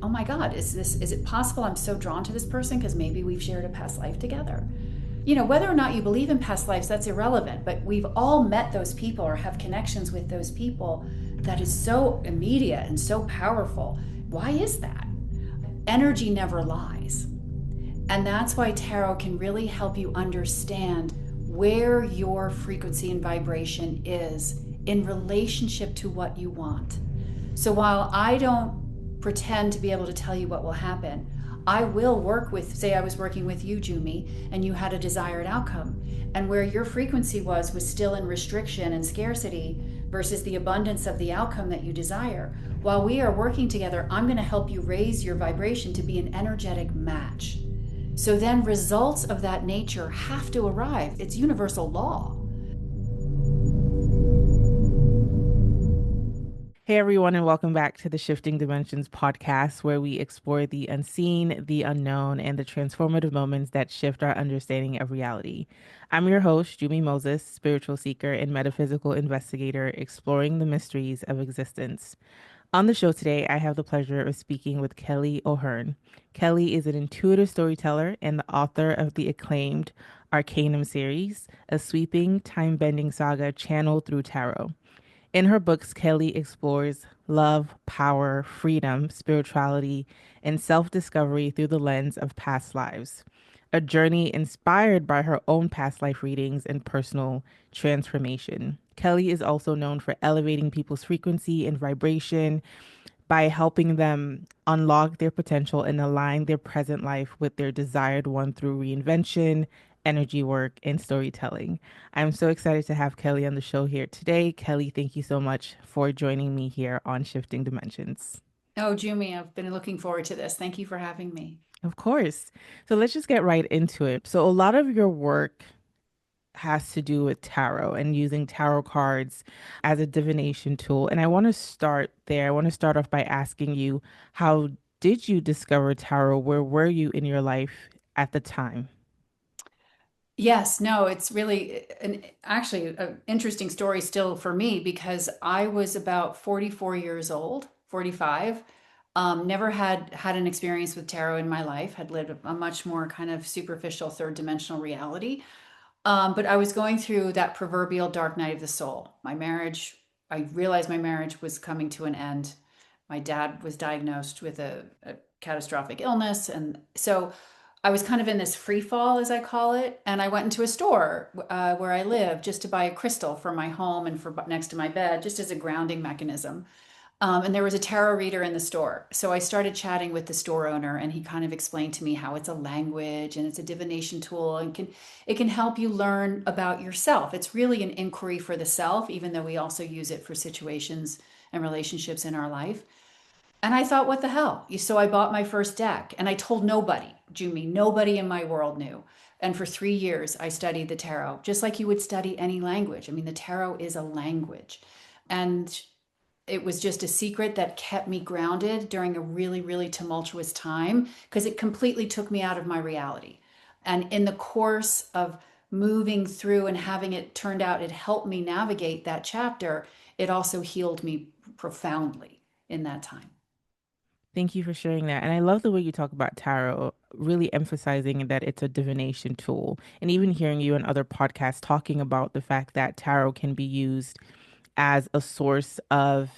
oh my God, is it possible I'm so drawn to this person because maybe we've shared a past life together? Whether or not you believe in past lives, that's irrelevant, but we've all met those people or have connections with those people that is so immediate and so powerful. Why is that? Energy never lies. And that's why tarot can really help you understand where your frequency and vibration is in relationship to what you want. So while I don't pretend to be able to tell you what will happen, I will work with, say I was working with you, Jumi, and you had a desired outcome. And where your frequency was still in restriction and scarcity versus the abundance of the outcome that you desire. While we are working together, I'm going to help you raise your vibration to be an energetic match. So then results of that nature have to arrive. It's universal law. Hey everyone, and welcome back to the Shifting Dimensions podcast, where we explore the unseen, the unknown, and the transformative moments that shift our understanding of reality. I'm your host, Jumi Moses, spiritual seeker and metaphysical investigator, exploring the mysteries of existence. On the show today, I have the pleasure of speaking with Kelly O'Hearn. Kelly is an intuitive storyteller and the author of the acclaimed Arcanum series, a sweeping, time-bending saga channeled through tarot. In her books, Kelly explores love, power, freedom, spirituality, and self discovery through the lens of past lives, a journey inspired by her own past life readings and personal transformation. Kelly is also known for elevating people's frequency and vibration by helping them unlock their potential and align their present life with their desired one through reinvention, energy work, and storytelling. I'm so excited to have Kelly on the show here today. Kelly, thank you so much for joining me here on Shifting Dimensions. Oh, Jumi, I've been looking forward to this. Thank you for having me. Of course. So let's just get right into it. So, a lot of your work has to do with tarot and using tarot cards as a divination tool. And I want to start there. I want to start off by asking you, how did you discover tarot? Where were you in your life at the time? Yes, no, it's really actually an interesting story still for me because I was about 44 years old, 45. Never had an experience with tarot in my life, had lived a much more kind of superficial third dimensional reality. But I was going through that proverbial dark night of the soul. I realized my marriage was coming to an end. My dad was diagnosed with a catastrophic illness. And so I was kind of in this free fall, as I call it. And I went into a store where I live just to buy a crystal for my home and for next to my bed, just as a grounding mechanism. And there was a tarot reader in the store. So I started chatting with the store owner, and he kind of explained to me how it's a language and it's a divination tool and it can help you learn about yourself. It's really an inquiry for the self, even though we also use it for situations and relationships in our life. And I thought, what the hell? So I bought my first deck and I told nobody, Jumi, nobody in my world knew. And for 3 years, I studied the tarot, just like you would study any language. I mean, the tarot is a language. And it was just a secret that kept me grounded during a really, really tumultuous time because it completely took me out of my reality. And in the course of moving through and having it turned out, it helped me navigate that chapter. It also healed me profoundly in that time. Thank you for sharing that. And I love the way you talk about tarot, really emphasizing that it's a divination tool. And even hearing you in other podcasts talking about the fact that tarot can be used as a source of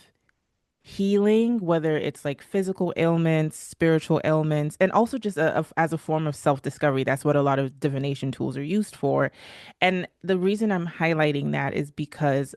healing, whether it's like physical ailments, spiritual ailments, and also just as a form of self-discovery. That's what a lot of divination tools are used for. And the reason I'm highlighting that is because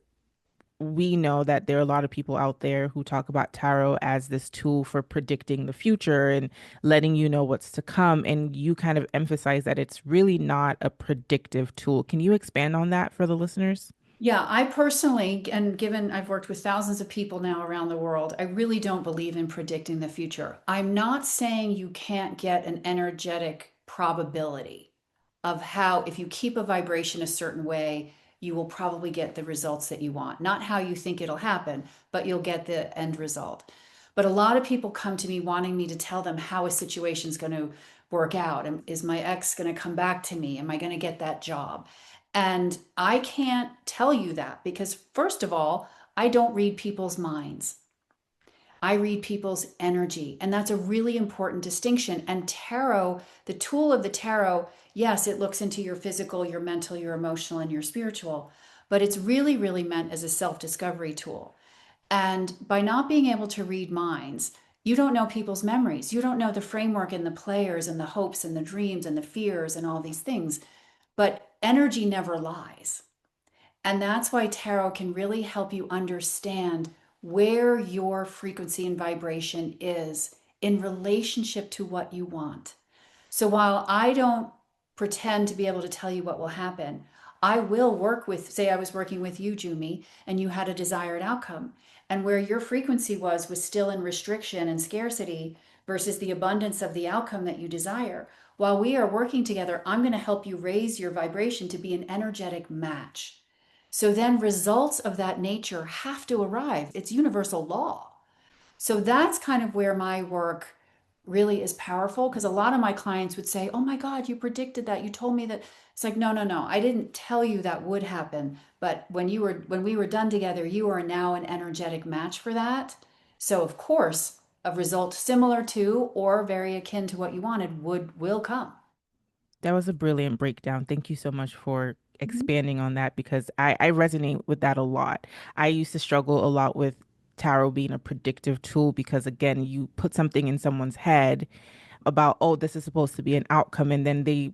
we know that there are a lot of people out there who talk about tarot as this tool for predicting the future and letting you know what's to come. And you kind of emphasize that it's really not a predictive tool. Can you expand on that for the listeners? Yeah, I personally, and given I've worked with thousands of people now around the world, I really don't believe in predicting the future. I'm not saying you can't get an energetic probability of how, if you keep a vibration a certain way, you will probably get the results that you want. Not how you think it'll happen, but you'll get the end result. But a lot of people come to me wanting me to tell them how a situation's going to work out. Is my ex going to come back to me? Am I going to get that job? And I can't tell you that because, first of all, I don't read people's minds. I read people's energy. And that's a really important distinction. And tarot, the tool of the tarot, yes, it looks into your physical, your mental, your emotional, and your spiritual, but it's really, really meant as a self discovery tool. And by not being able to read minds, you don't know people's memories. You don't know the framework and the players and the hopes and the dreams and the fears and all these things. But energy never lies. And that's why tarot can really help you understand where your frequency and vibration is in relationship to what you want. So while I don't pretend to be able to tell you what will happen, I will work with, say, I was working with you, Jumi, and you had a desired outcome. And where your frequency was still in restriction and scarcity versus the abundance of the outcome that you desire. While we are working together, I'm going to help you raise your vibration to be an energetic match. So then results of that nature have to arrive. It's universal law. So that's kind of where my work really is powerful because a lot of my clients would say, "Oh my God, you predicted that. You told me that." It's like, "No, no, no. I didn't tell you that would happen, but when we were done together, you are now an energetic match for that. So of course, a result similar to or very akin to what you wanted would will come." That was a brilliant breakdown. Thank you so much for expanding on that because I resonate with that a lot. I used to struggle a lot with tarot being a predictive tool because, again, you put something in someone's head about, oh, this is supposed to be an outcome, and then they,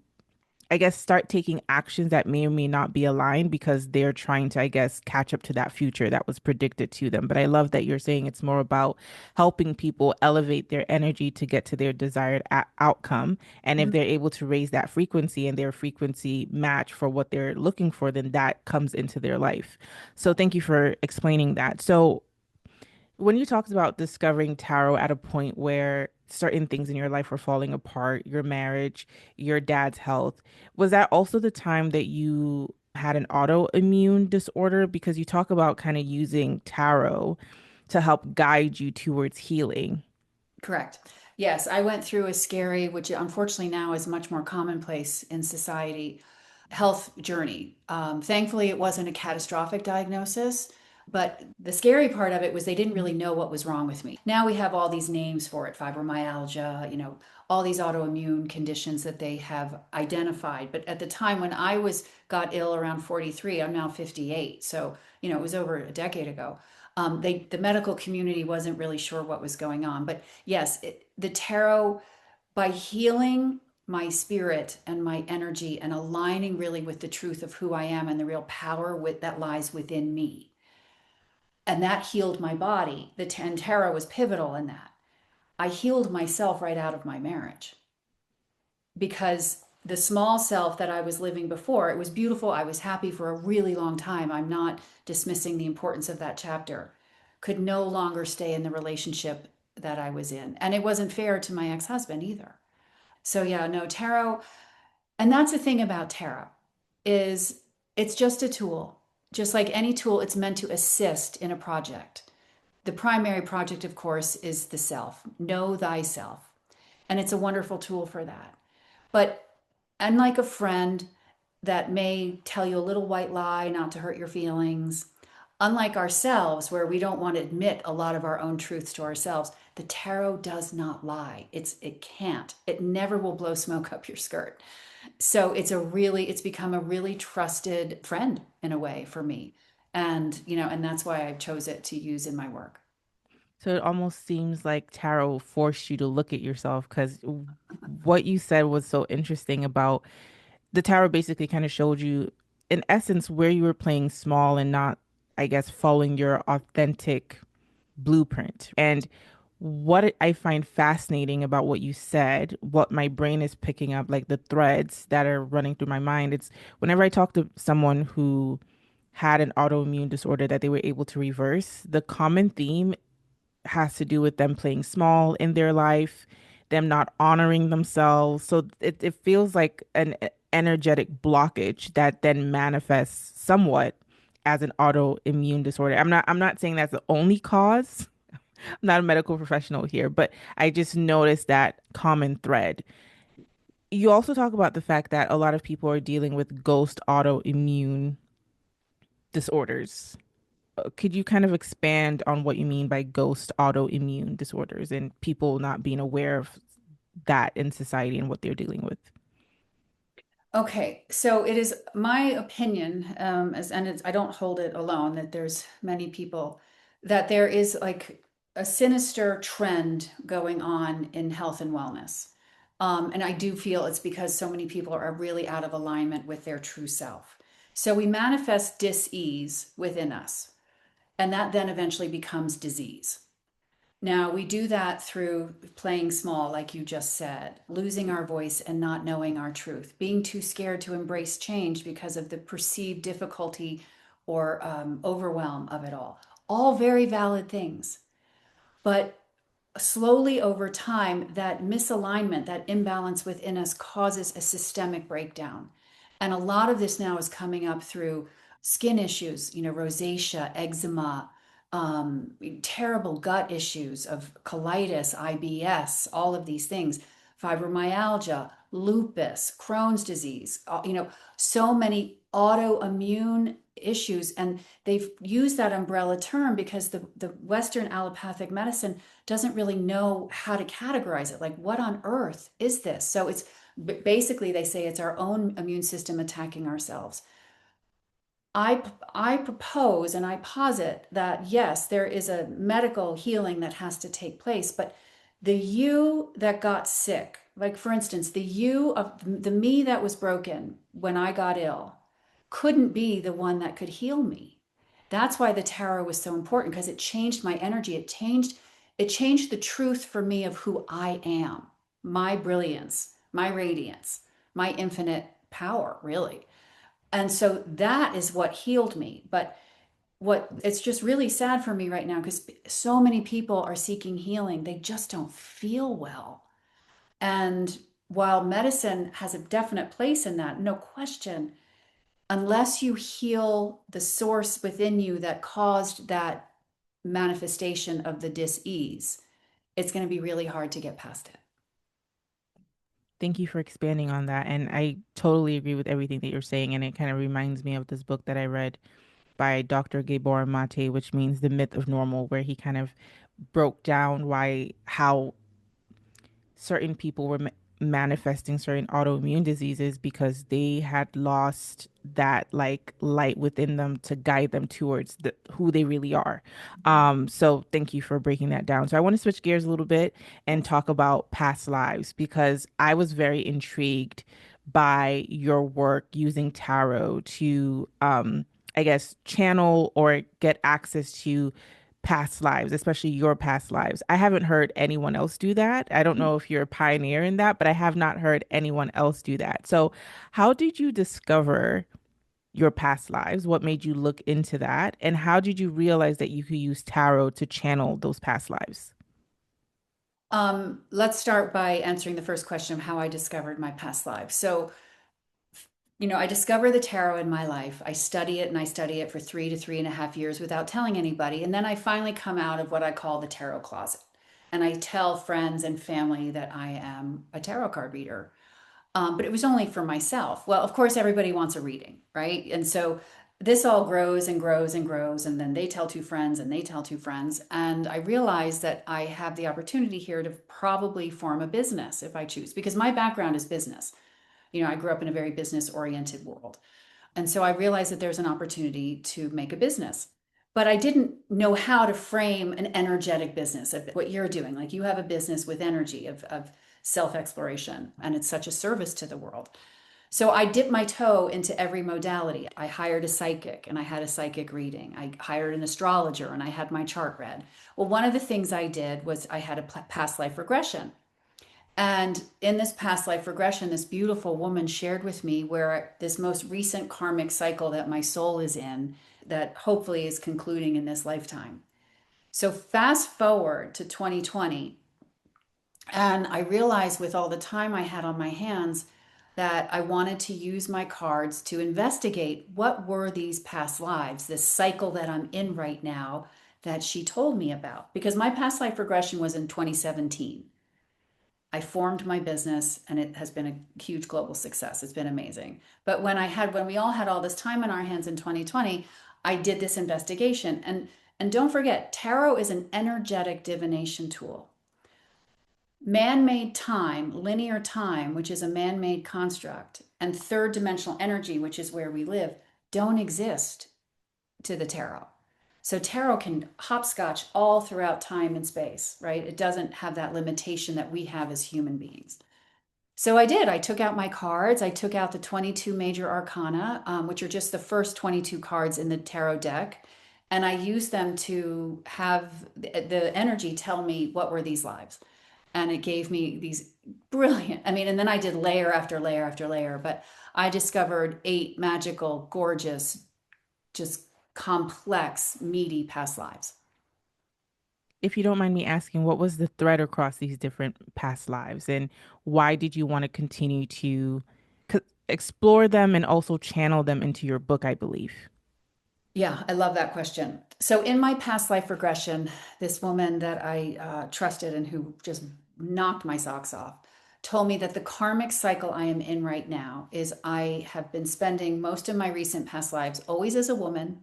I guess, start taking actions that may or may not be aligned because they're trying to, I guess, catch up to that future that was predicted to them. But I love that you're saying it's more about helping people elevate their energy to get to their desired outcome. And if Mhm. they're able to raise that frequency and their frequency match for what they're looking for, then that comes into their life. So thank you for explaining that. So when you talked about discovering tarot at a point where certain things in your life were falling apart, your marriage, your dad's health, was that also the time that you had an autoimmune disorder? Because you talk about kind of using tarot to help guide you towards healing. Correct. Yes, I went through a scary, which unfortunately now is much more commonplace in society, health journey. Thankfully, it wasn't a catastrophic diagnosis, but the scary part of it was they didn't really know what was wrong with me. Now we have all these names for it, fibromyalgia, all these autoimmune conditions that they have identified. But at the time when I was got ill around 43, I'm now 58. So, it was over a decade ago. The medical community wasn't really sure what was going on. But yes, the tarot, by healing my spirit and my energy and aligning really with the truth of who I am and the real power that lies within me. And that healed my body. And tarot was pivotal in that. I healed myself right out of my marriage because the small self that I was living before, it was beautiful. I was happy for a really long time. I'm not dismissing the importance of that chapter. Could no longer stay in the relationship that I was in. And it wasn't fair to my ex husband either. So, yeah, no, tarot. And that's the thing about tarot is it's just a tool. Just like any tool, it's meant to assist in a project. The primary project, of course, is the self. Know thyself. And it's a wonderful tool for that. But unlike a friend that may tell you a little white lie not to hurt your feelings, unlike ourselves, where we don't want to admit a lot of our own truths to ourselves, the tarot does not lie. It can't. It never will blow smoke up your skirt. So it's become a really trusted friend in a way for me. And that's why I chose it to use in my work. So it almost seems like tarot forced you to look at yourself because what you said was so interesting about the tarot basically kind of showed you, in essence, where you were playing small and not, I guess, following your authentic blueprint. And what I find fascinating about what you said, what my brain is picking up, like the threads that are running through my mind, it's whenever I talk to someone who had an autoimmune disorder that they were able to reverse, the common theme has to do with them playing small in their life, them not honoring themselves. So it feels like an energetic blockage that then manifests somewhat as an autoimmune disorder. I'm not saying that's the only cause. I'm not a medical professional here, but I just noticed that common thread. You also talk about the fact that a lot of people are dealing with ghost autoimmune disorders. could you kind of expand on what you mean by ghost autoimmune disorders and people not being aware of that in society and what they're dealing with? Okay, so it is my opinion, and I don't hold it alone, that there's many people that there is like a sinister trend going on in health and wellness. And I do feel it's because so many people are really out of alignment with their true self. So we manifest dis-ease within us, and that then eventually becomes disease. Now, we do that through playing small, like you just said, losing our voice and not knowing our truth, being too scared to embrace change because of the perceived difficulty or overwhelm of it all. All very valid things. But slowly over time, that misalignment, that imbalance within us causes a systemic breakdown. And a lot of this now is coming up through skin issues, rosacea, eczema, terrible gut issues of colitis, IBS, all of these things, fibromyalgia, lupus, Crohn's disease, so many autoimmune issues. And they've used that umbrella term because the Western allopathic medicine doesn't really know how to categorize it. Like, what on earth is this? So it's basically, they say it's our own immune system attacking ourselves. I propose and I posit that yes, there is a medical healing that has to take place, but the you that got sick, like for instance, the you of the me that was broken when I got ill, couldn't be the one that could heal me. That's why the tarot was so important because it changed my energy. It changed the truth for me of who I am, my brilliance, my radiance, my infinite power, really. And so that is what healed me. But what it's just really sad for me right now because so many people are seeking healing, they just don't feel well. And while medicine has a definite place in that, no question, unless you heal the source within you that caused that manifestation of the dis-ease, it's going to be really hard to get past it. Thank you for expanding on that. And I totally agree with everything that you're saying. And it kind of reminds me of this book that I read by Dr. Gabor Mate, which means The Myth of Normal, where he kind of broke down how certain people were manifesting certain autoimmune diseases because they had lost that like light within them to guide them towards who they really are. So thank you for breaking that down. So I want to switch gears a little bit and talk about past lives because I was very intrigued by your work using tarot to I guess channel or get access to past lives, especially your past lives. I haven't heard anyone else do that. I don't know if you're a pioneer in that, but I have not heard anyone else do that. So, how did you discover your past lives? What made you look into that? And how did you realize that you could use tarot to channel those past lives? Let's start by answering the first question of how I discovered my past lives. So, I discover the tarot in my life. I study it and I study it for 3 to 3.5 years without telling anybody. And then I finally come out of what I call the tarot closet. And I tell friends and family that I am a tarot card reader. But it was only for myself. Well, of course, everybody wants a reading, right? And so this all grows and grows and grows. And then they tell two friends and they tell two friends. And I realize that I have the opportunity here to probably form a business if I choose, because my background is business. I grew up in a very business oriented world. And so I realized that there's an opportunity to make a business. But I didn't know how to frame an energetic business of what you're doing. Like, you have a business with energy of self exploration, and it's such a service to the world. So I dipped my toe into every modality. I hired a psychic and I had a psychic reading. I hired an astrologer and I had my chart read. Well, one of the things I did was I had a past life regression. And in this past life regression, this beautiful woman shared with me where this most recent karmic cycle that my soul is in, that hopefully is concluding in this lifetime. So fast forward to 2020, and I realized with all the time I had on my hands that I wanted to use my cards to investigate what were these past lives, this cycle that I'm in right now that she told me about. Because my past life regression was in 2017. I formed my business and it has been a huge global success. It's been amazing. But when we all had all this time in our hands in 2020, I did this investigation. And don't forget, tarot is an energetic divination tool. Man-made time, linear time, which is a man-made construct, and third dimensional energy, which is where we live, don't exist to the tarot. So tarot can hopscotch all throughout time and space, right? It doesn't have that limitation that we have as human beings. So I did. I took out my cards. I took out the 22 major arcana, which are just the first 22 cards in the tarot deck. And I used them to have the energy tell me what were these lives. And it gave me these brilliant, I mean, and then I did layer after layer after layer, but I discovered 8 magical, gorgeous, just complex, meaty past lives. If you don't mind me asking, what was the thread across these different past lives, and why did you want to continue to explore them and also channel them into your book, I believe? Yeah, I love that question. So, in my past life regression, this woman that I trusted and who just knocked my socks off told me that the karmic cycle I am in right now is I have been spending most of my recent past lives always as a woman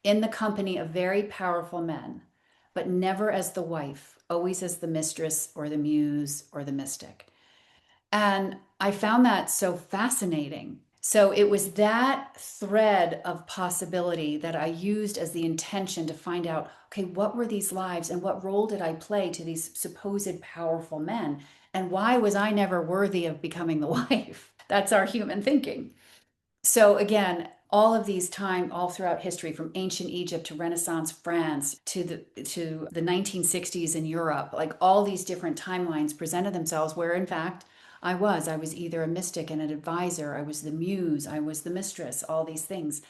in the company of very powerful men, but never as the wife, always as the mistress or the muse or the mystic. And I found that so fascinating. So it was that thread of possibility that I used as the intention to find out, okay, what were these lives and what role did I play to these supposed powerful men? And why was I never worthy of becoming the wife? That's our human thinking. So again, all of these time all throughout history, from ancient Egypt to Renaissance France to the 1960s in Europe, like all these different timelines presented themselves where in fact I was either a mystic and an advisor, I was the muse, I was the mistress, all these things,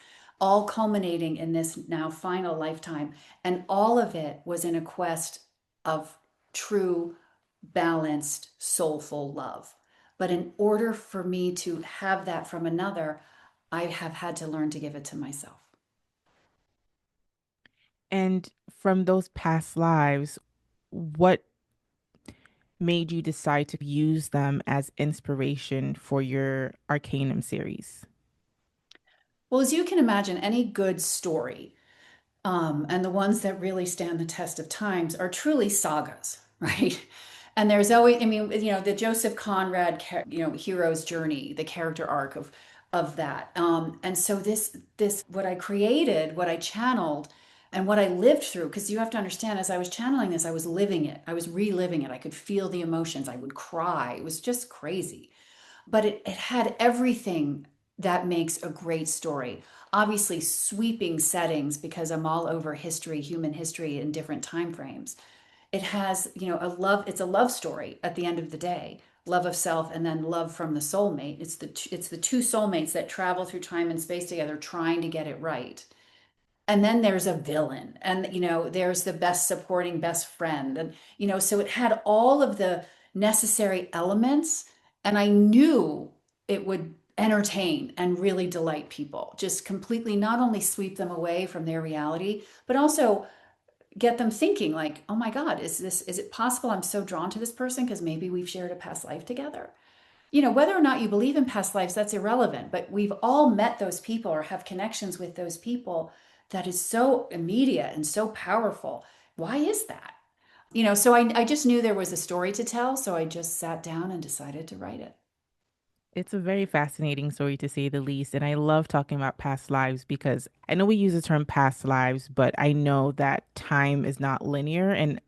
all culminating in this now final lifetime. And all of it was in a quest of true, balanced, soulful love. But in order for me to have that from another, I have had to learn to give it to myself. And from those past lives, what made you decide to use them as inspiration for your Arcanum series? Well, as you can imagine, any good story, and the ones that really stand the test of times are truly sagas, right? And there's always, I mean, the Joseph Conrad, hero's journey, the character arc of that. And so this what I created, what I channeled, and what I lived through, because you have to understand, as I was channeling this, I was living it, I was reliving it. I could feel the emotions. I would cry. It was just crazy, but it had everything that makes a great story. Obviously, sweeping settings because I'm all over history, human history in different time frames. It has, it's a love story at the end of the day. Love of self and then love from the soulmate. It's the two soulmates that travel through time and space together trying to get it right. And then there's a villain, and there's the best supporting best friend, and so it had all of the necessary elements, and I knew it would entertain and really delight people, just completely not only sweep them away from their reality, but also get them thinking like, oh my god, is it possible I'm so drawn to this person because maybe we've shared a past life together? Whether or not you believe in past lives, that's irrelevant, but we've all met those people or have connections with those people that is so immediate and so powerful. Why is that? So I just knew there was a story to tell. So I just sat down and decided to write it. It's a very fascinating story to say the least. And I love talking about past lives because I know we use the term past lives, but I know that time is not linear and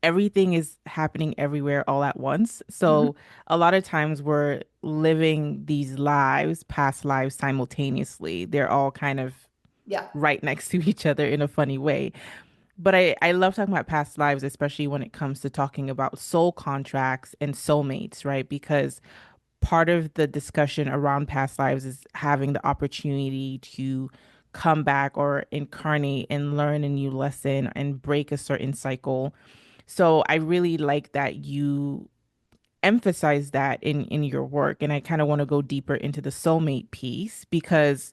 everything is happening everywhere all at once. Mhm. So a lot of times we're living these lives, past lives simultaneously. They're all kind of Yeah. right next to each other in a funny way. But I love talking about past lives, especially when it comes to talking about soul contracts and soulmates, right? Because part of the discussion around past lives is having the opportunity to come back or incarnate and learn a new lesson and break a certain cycle. So I really like that you emphasize that in your work, and I kind of want to go deeper into the soulmate piece because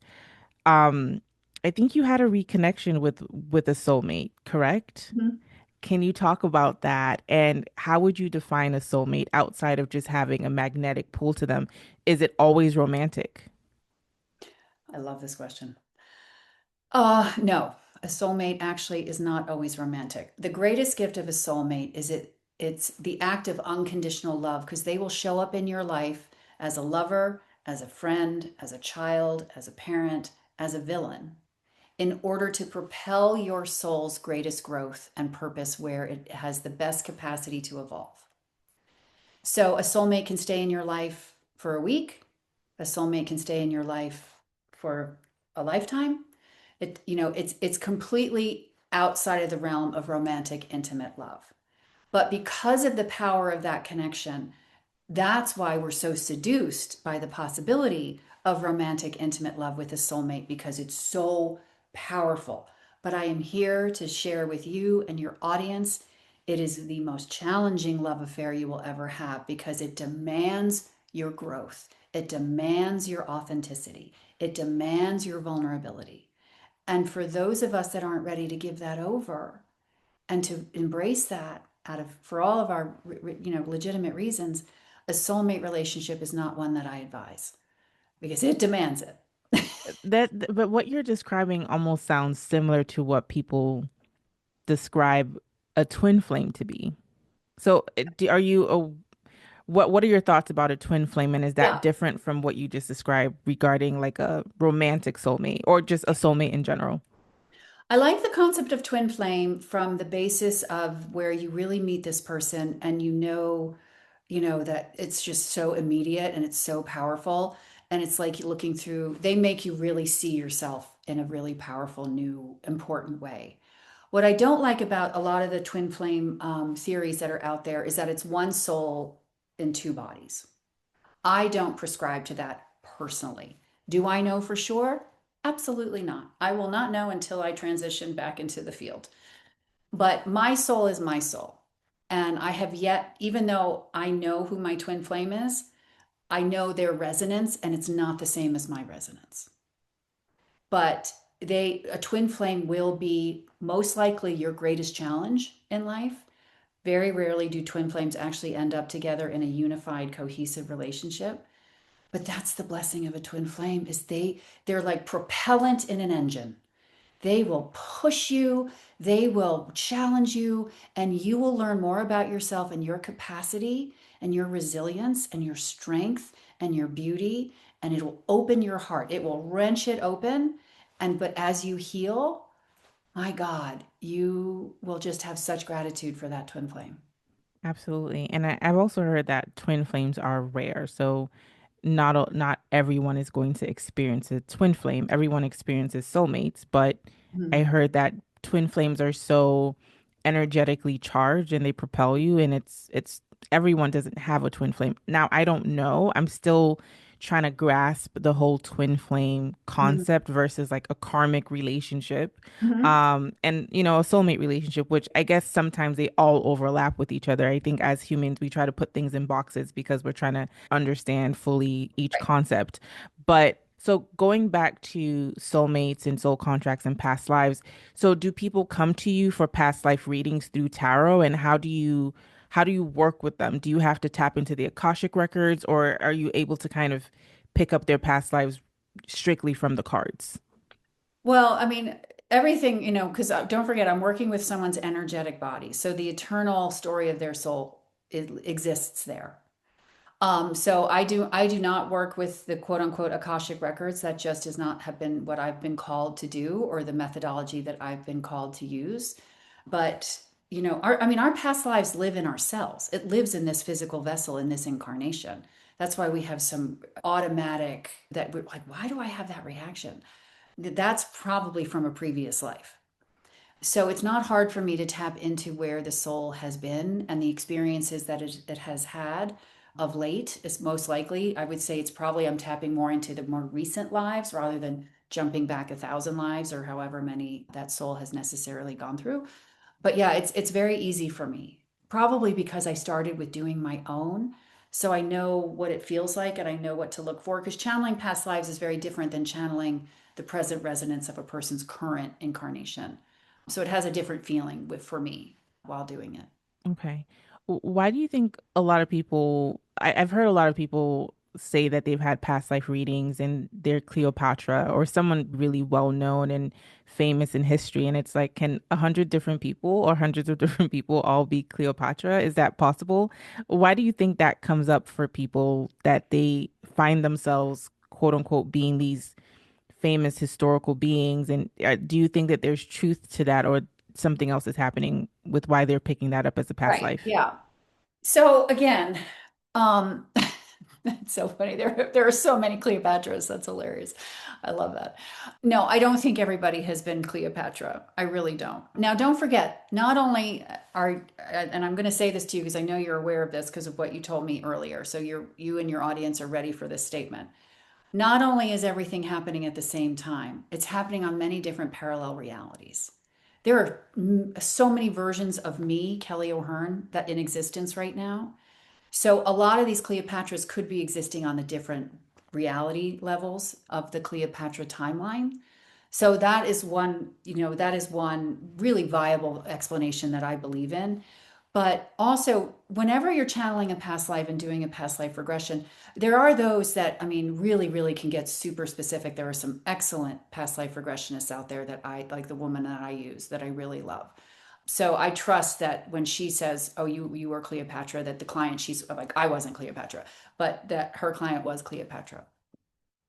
um I think you had a reconnection with a soulmate, correct? Mhm. Can you talk about that? And how would you define a soulmate outside of just having a magnetic pull to them? Is it always romantic? I love this question. No, a soulmate actually is not always romantic. The greatest gift of a soulmate is it's the act of unconditional love because they will show up in your life as a lover, as a friend, as a child, as a parent, as a villain in order to propel your soul's greatest growth and purpose where it has the best capacity to evolve. So a soulmate can stay in your life for a week. A soulmate can stay in your life for a lifetime. It's completely outside of the realm of romantic, intimate love. But because of the power of that connection, that's why we're so seduced by the possibility of romantic, intimate love with a soulmate because it's so powerful. But I am here to share with you and your audience it is the most challenging love affair you will ever have because it demands your growth, it demands your authenticity, it demands your vulnerability. And for those of us that aren't ready to give that over and to embrace that out of for all of our legitimate reasons, a soulmate relationship is not one that I advise because it demands it. But what you're describing almost sounds similar to what people describe a twin flame to be. So, are you what are your thoughts about a twin flame, and is that Yeah. different from what you just described regarding like a romantic soulmate or just a soulmate in general? I like the concept of twin flame from the basis of where you really meet this person and that it's just so immediate and it's so powerful. And it's like looking through, they make you really see yourself in a really powerful, new, important way. What I don't like about a lot of the twin flame theories that are out there is that it's one soul in two bodies. I don't prescribe to that personally. Do I know for sure? Absolutely not. I will not know until I transition back into the field. But my soul is my soul. And I have yet, even though I know who my twin flame is, I know their resonance and it's not the same as my resonance. But a twin flame will be most likely your greatest challenge in life. Very rarely do twin flames actually end up together in a unified, cohesive relationship. But that's the blessing of a twin flame is they're like propellant in an engine. They will push you, they will challenge you, and you will learn more about yourself and your capacity and your resilience and your strength and your beauty. And it will open your heart. It will wrench it open. But as you heal, my God, you will just have such gratitude for that twin flame. Absolutely. And I've also heard that twin flames are rare. So not everyone is going to experience a twin flame. Everyone experiences soulmates, but I Mhm. heard that twin flames are so energetically charged and they propel you, and it's everyone doesn't have a twin flame. Now, I don't know. I'm still trying to grasp the whole twin flame Mhm. concept versus like a karmic relationship. Mhm. And a soulmate relationship, which I guess sometimes they all overlap with each other. I think as humans, we try to put things in boxes because we're trying to understand fully each Right. concept. But so going back to soulmates and soul contracts and past lives, so do people come to you for past life readings through tarot, and how do you work with them? Do you have to tap into the Akashic records, or are you able to kind of pick up their past lives strictly from the cards? Well, I mean, everything, because don't forget, I'm working with someone's energetic body. So the eternal story of their soul exists there. So I do not work with the quote unquote Akashic records. That just does not have been what I've been called to do or the methodology that I've been called to use. But our past lives live in ourselves. It lives in this physical vessel in this incarnation. That's why we have some automatic that we're like, why do I have that reaction? That's probably from a previous life. So it's not hard for me to tap into where the soul has been and the experiences that it has had of late. Is most likely, I would say it's probably I'm tapping more into the more recent lives rather than jumping back 1,000 lives or however many that soul has necessarily gone through. But yeah, it's very easy for me. Probably because I started with doing my own. So I know what it feels like and I know what to look for. Because channeling past lives is very different than channeling the present resonance of a person's current incarnation. So it has a different feeling for me while doing it. Okay. Why do you think a lot of people, I've heard a lot of people say that they've had past life readings and they're Cleopatra or someone really well known and famous in history. And it's like, can 100 different people or hundreds of different people all be Cleopatra? Is that possible? Why do you think that comes up for people that they find themselves, quote unquote, being these famous historical beings? And do you think that there's truth to that or something else is happening with why they're picking that up as a past Right. life? Yeah. So again, um, it's so funny. There are so many Cleopatras. That's hilarious. I love that. No, I don't think everybody has been Cleopatra. I really don't. Now, don't forget, not only are, and I'm going to say this to you because I know you're aware of this because of what you told me earlier. So you and your audience are ready for this statement. Not only is everything happening at the same time, it's happening on many different parallel realities. There are so many versions of me, Kelly O'Hearn, that in existence right now. So a lot of these Cleopatras could be existing on the different reality levels of the Cleopatra timeline. So that is one really viable explanation that I believe in. But also, whenever you're channeling a past life and doing a past life regression, there are those that, I mean, really, really can get super specific. There are some excellent past life regressionists out there that I like, the woman that I use that I really love. So I trust that when she says, "Oh, you were Cleopatra," that the client, she's like, "I wasn't Cleopatra," but that her client was Cleopatra.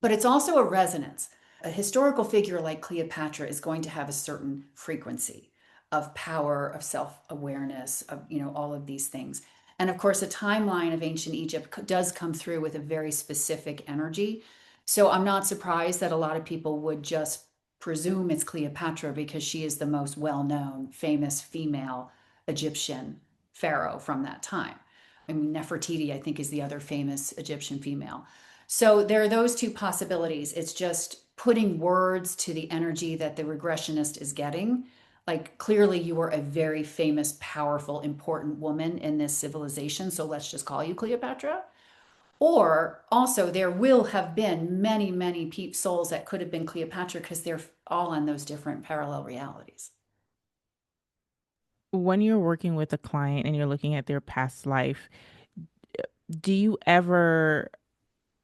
But it's also a resonance. A historical figure like Cleopatra is going to have a certain frequency of power, of self-awareness, of, all of these things. And of course, a timeline of ancient Egypt does come through with a very specific energy. So I'm not surprised that a lot of people would just presume it's Cleopatra because she is the most well-known, famous female Egyptian pharaoh from that time. I mean, Nefertiti, I think, is the other famous Egyptian female. So there are those two possibilities. It's just putting words to the energy that the regressionist is getting. Like, clearly, you were a very famous, powerful, important woman in this civilization. So let's just call you Cleopatra. Or also, there will have been many, many souls that could have been Cleopatra because they're all on those different parallel realities. When you're working with a client and you're looking at their past life, do you ever,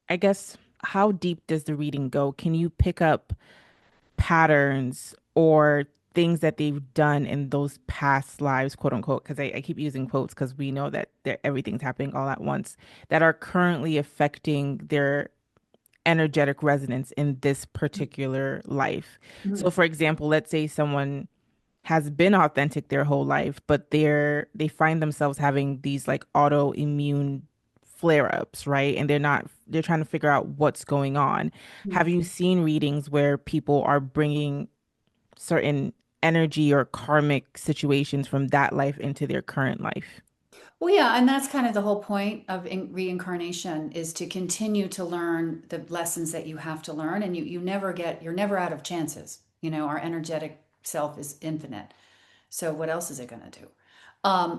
I guess, how deep does the reading go? Can you pick up patterns or things that they've done in those past lives, quote unquote? Because I keep using quotes because we know that everything's happening all at once, that are currently affecting their energetic resonance in this particular life. So, Mhm. for example, let's say someone has been authentic their whole life, but they find themselves having these like autoimmune flare-ups, right? And they're trying to figure out what's going on. Have you seen readings where people are bringing certain energy or karmic situations from that life into their current life? Well, yeah, and that's kind of the whole point of reincarnation is to continue to learn the lessons that you have to learn, and you're never out of chances. Our energetic self is infinite. So what else is it going to do?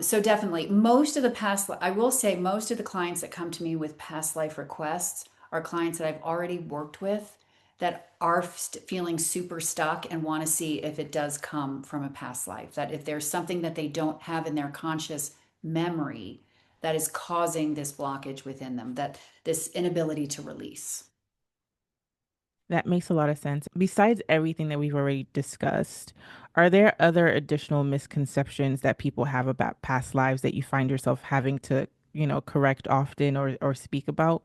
So definitely, I will say most of the clients that come to me with past life requests are clients that I've already worked with that are feeling super stuck and want to see if it does come from a past life. That if there's something that they don't have in their conscious memory that is causing this blockage within them, that this inability to release. That makes a lot of sense. Besides everything that we've already discussed, are there other additional misconceptions that people have about past lives that you find yourself having to, correct often or speak about?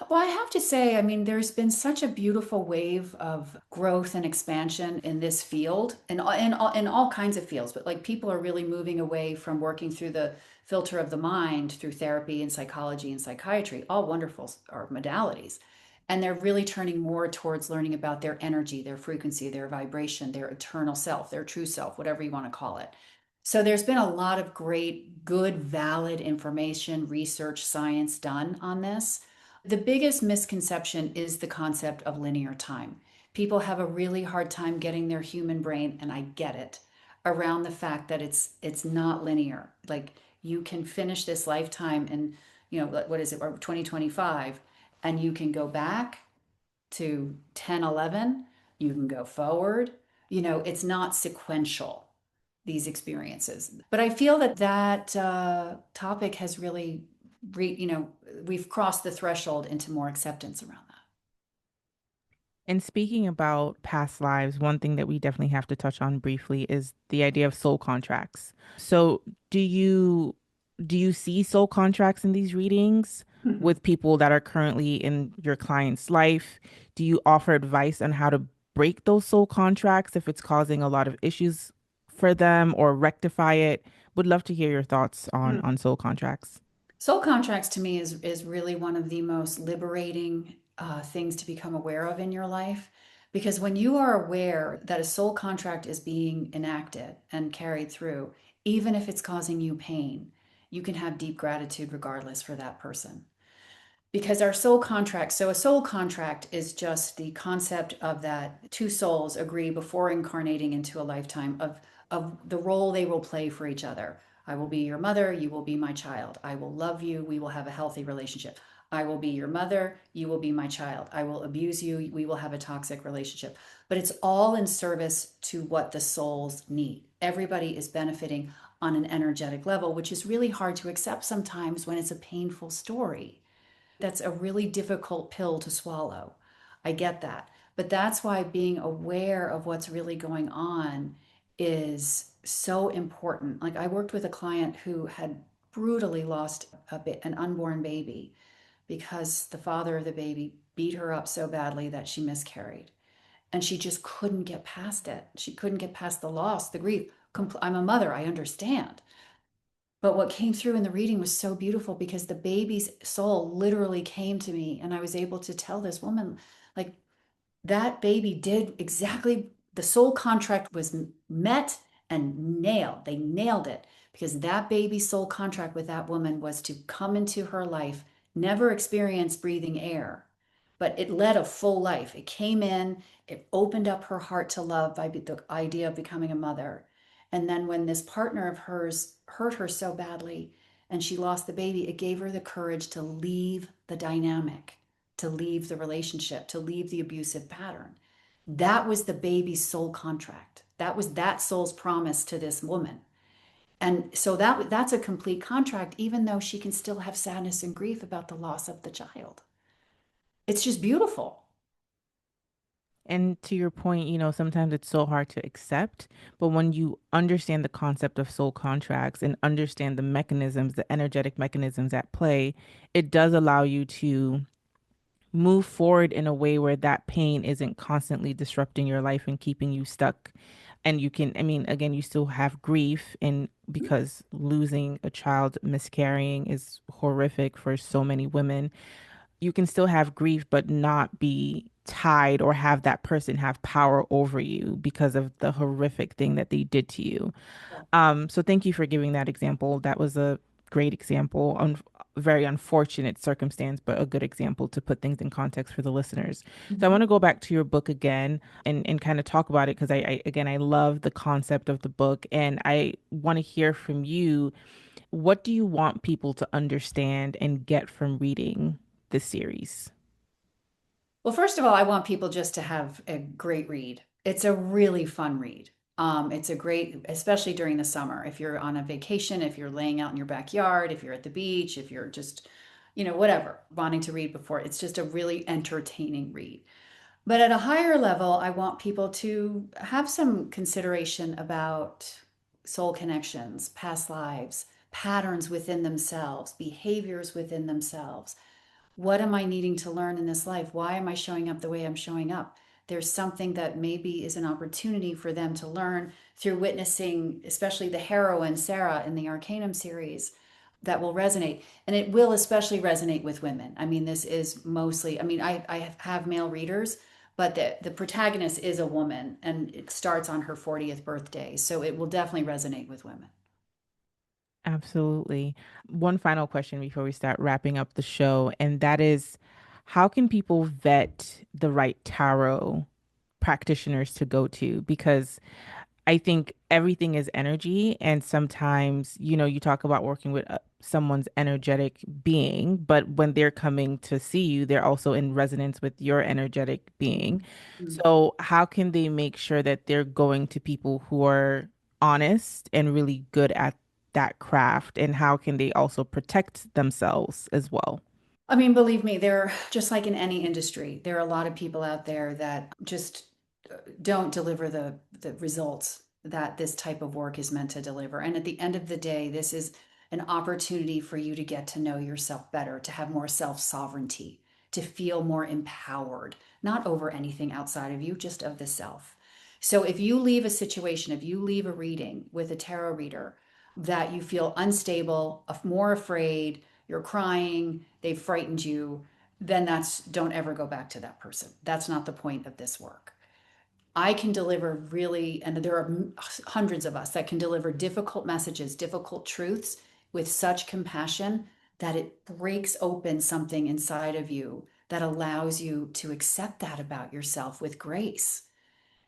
Well, I have to say, I mean, there's been such a beautiful wave of growth and expansion in this field and in all kinds of fields, but like people are really moving away from working through the filter of the mind through therapy and psychology and psychiatry, all wonderful are modalities. And they're really turning more towards learning about their energy, their frequency, their vibration, their eternal self, their true self, whatever you want to call it. So there's been a lot of great, good, valid information, research, science done on this. The biggest misconception is the concept of linear time. People have a really hard time getting their human brain, and I get it, around the fact that it's not linear. Like you can finish this lifetime in, what is it, or 2025, and you can go back to 10, 11. You can go forward. It's not sequential, these experiences. But I feel that topic has really we've crossed the threshold into more acceptance around that. And speaking about past lives, one thing that we definitely have to touch on briefly is the idea of soul contracts. So, do you do you see soul contracts in these readings with people that are currently in your client's life? Do you offer advice on how to break those soul contracts if it's causing a lot of issues for them or rectify it? Would love to hear your thoughts on soul contracts. Soul contracts to me is really one of the most liberating things to become aware of in your life, because when you are aware that a soul contract is being enacted and carried through, even if it's causing you pain, you can have deep gratitude regardless for that person. Because our soul contract, so a soul contract is just the concept of that two souls agree before incarnating into a lifetime of the role they will play for each other. I will be your mother, you will be my child. I will love you, we will have a healthy relationship. I will be your mother, you will be my child. I will abuse you, we will have a toxic relationship. But it's all in service to what the souls need. Everybody is benefiting on an energetic level, which is really hard to accept sometimes when it's a painful story. That's a really difficult pill to swallow. I get that. But that's why being aware of what's really going on is so important. Like, I worked with a client who had brutally lost an unborn baby because the father of the baby beat her up so badly that she miscarried. And she just couldn't get past it. She couldn't get past the loss, the grief. I'm a mother, I understand. But what came through in the reading was so beautiful because the baby's soul literally came to me, and I was able to tell this woman, like, that baby did exactly, the soul contract was met and nailed. They nailed it because that baby's soul contract with that woman was to come into her life, never experience breathing air, but it led a full life. It came in, it opened up her heart to love by the idea of becoming a mother. And then when this partner of hers hurt her so badly and she lost the baby, it gave her the courage to leave the dynamic, to leave the relationship, to leave the abusive pattern. That was the baby's soul contract. That was that soul's promise to this woman. And so that's a complete contract, even though she can still have sadness and grief about the loss of the child. It's just beautiful. And to your point, sometimes it's so hard to accept, but when you understand the concept of soul contracts and understand the mechanisms, the energetic mechanisms at play, it does allow you to move forward in a way where that pain isn't constantly disrupting your life and keeping you stuck. And you can, I mean, again, you still have grief and because losing a child miscarrying is horrific for so many women, you can still have grief, but not be tied or have that person have power over you because of the horrific thing that they did to you. So thank you for giving that example. That was a great example. Very unfortunate circumstance, but a good example to put things in context for the listeners. So I Mhm. want to go back to your book again and kind of talk about it because again, I love the concept of the book and I want to hear from you. What do you want people to understand and get from reading this series? Well, first of all, I want people just to have a great read. It's a really fun read. It's a great, especially during the summer. If you're on a vacation, if you're laying out in your backyard, if you're at the beach, if you're just, whatever, wanting to read before, it's just a really entertaining read. But at a higher level, I want people to have some consideration about soul connections, past lives, patterns within themselves, behaviors within themselves. What am I needing to learn in this life? Why am I showing up the way I'm showing up? There's something that maybe is an opportunity for them to learn through witnessing, especially the heroine Sarah in the Arcanum series, that will resonate. And it will especially resonate with women. I mean, this is mostly, I mean, I have male readers, but the protagonist is a woman and it starts on her 40th birthday. So it will definitely resonate with women. Absolutely. One final question before we start wrapping up the show, and that is how can people vet the right tarot practitioners to go to? Because I think everything is energy, and sometimes, you talk about working with someone's energetic being, but when they're coming to see you, they're also in resonance with your energetic being. Mm. So, how can they make sure that they're going to people who are honest and really good at that craft? And how can they also protect themselves as well? I mean, believe me, there, just like in any industry, there are a lot of people out there that just don't deliver the results that this type of work is meant to deliver. And at the end of the day, this is an opportunity for you to get to know yourself better, to have more self-sovereignty, to feel more empowered, not over anything outside of you, just of the self. So if you leave a situation, if you leave a reading with a tarot reader that you feel unstable, more afraid, you're crying, they've frightened you, then that's don't ever go back to that person. That's not the point of this work. I can deliver really, and there are hundreds of us that can deliver difficult messages, difficult truths with such compassion that it breaks open something inside of you that allows you to accept that about yourself with grace.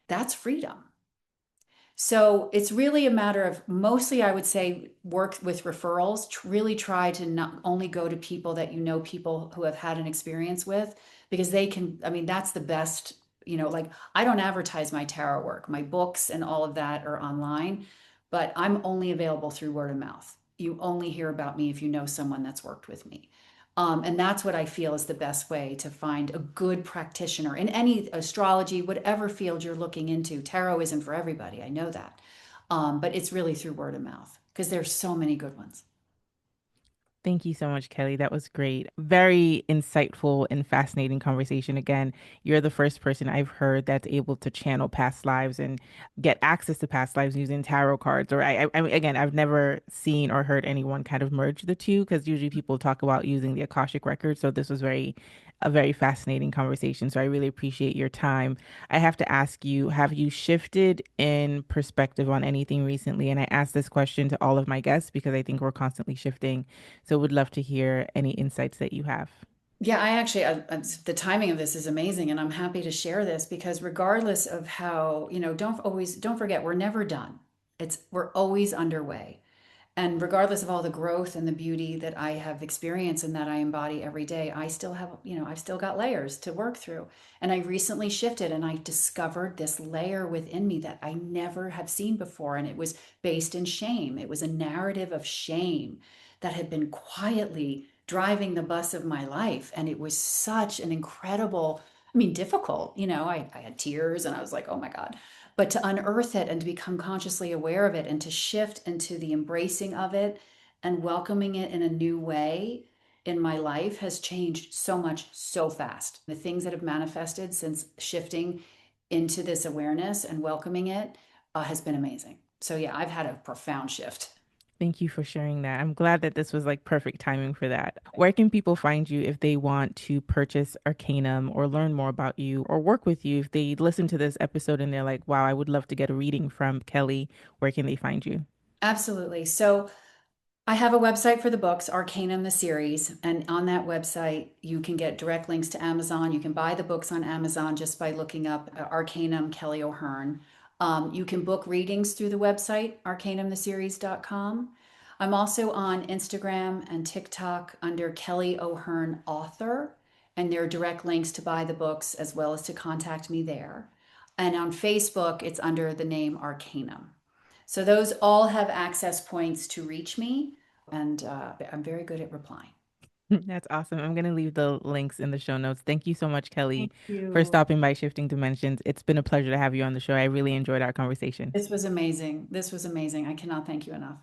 That's freedom. So it's really a matter of mostly, I would say, work with referrals. Really try to not only go to people that you know, people who have had an experience with, because they can, I mean, that's the best, like I don't advertise my tarot work. My books and all of that are online, but I'm only available through word of mouth. You only hear about me if you know someone that's worked with me. And that's what I feel is the best way to find a good practitioner in any astrology, whatever field you're looking into. Tarot isn't for everybody, I know that. But it's really through word of mouth because there's so many good ones. Thank you so much, Kelly. That was great. Very insightful and fascinating conversation. Again, you're the first person I've heard that's able to channel past lives and get access to past lives using tarot cards. Or I mean, again, I've never seen or heard anyone kind of merge the two because usually people talk about using the Akashic record. So this was a very fascinating conversation. So I really appreciate your time. I have to ask you, have you shifted in perspective on anything recently? And I ask this question to all of my guests because I think we're constantly shifting. So would love to hear any insights that you have. Yeah, the timing of this is amazing, and I'm happy to share this because regardless of how, don't forget, we're never done. We're always underway. And regardless of all the growth and the beauty that I have experienced and that I embody every day, I still have, I've still got layers to work through. And I recently shifted and I discovered this layer within me that I never have seen before. And it was based in shame. It was a narrative of shame that had been quietly driving the bus of my life. And it was such an incredible, I mean, difficult. I had tears and I was like, oh my God. But to unearth it and to become consciously aware of it and to shift into the embracing of it and welcoming it in a new way in my life has changed so much so fast. The things that have manifested since shifting into this awareness and welcoming it has been amazing. So, yeah, I've had a profound shift. Thank you for sharing that. I'm glad that this was like perfect timing for that. Where can people find you if they want to purchase Arcanum or learn more about you or work with you? If they listen to this episode and they're like, wow, I would love to get a reading from Kelly, where can they find you? Absolutely. So, I have a website for the books, Arcanum, the series. And on that website, you can get direct links to Amazon. You can buy the books on Amazon just by looking up Arcanum Kelly O'Hearn. You can book readings through the website, arcanumtheseries.com. I'm also on Instagram and TikTok under Kelly O'Hearn Author. And there are direct links to buy the books as well as to contact me there. And on Facebook, it's under the name Arcanum. So those all have access points to reach me, and I'm very good at replying. That's awesome. I'm going to leave the links in the show notes. Thank you so much, Kelly, Thank for you. stopping by Shifting Dimensions. It's been a pleasure to have you on the show. I really enjoyed our conversation. This was amazing. This was amazing. I cannot thank you enough.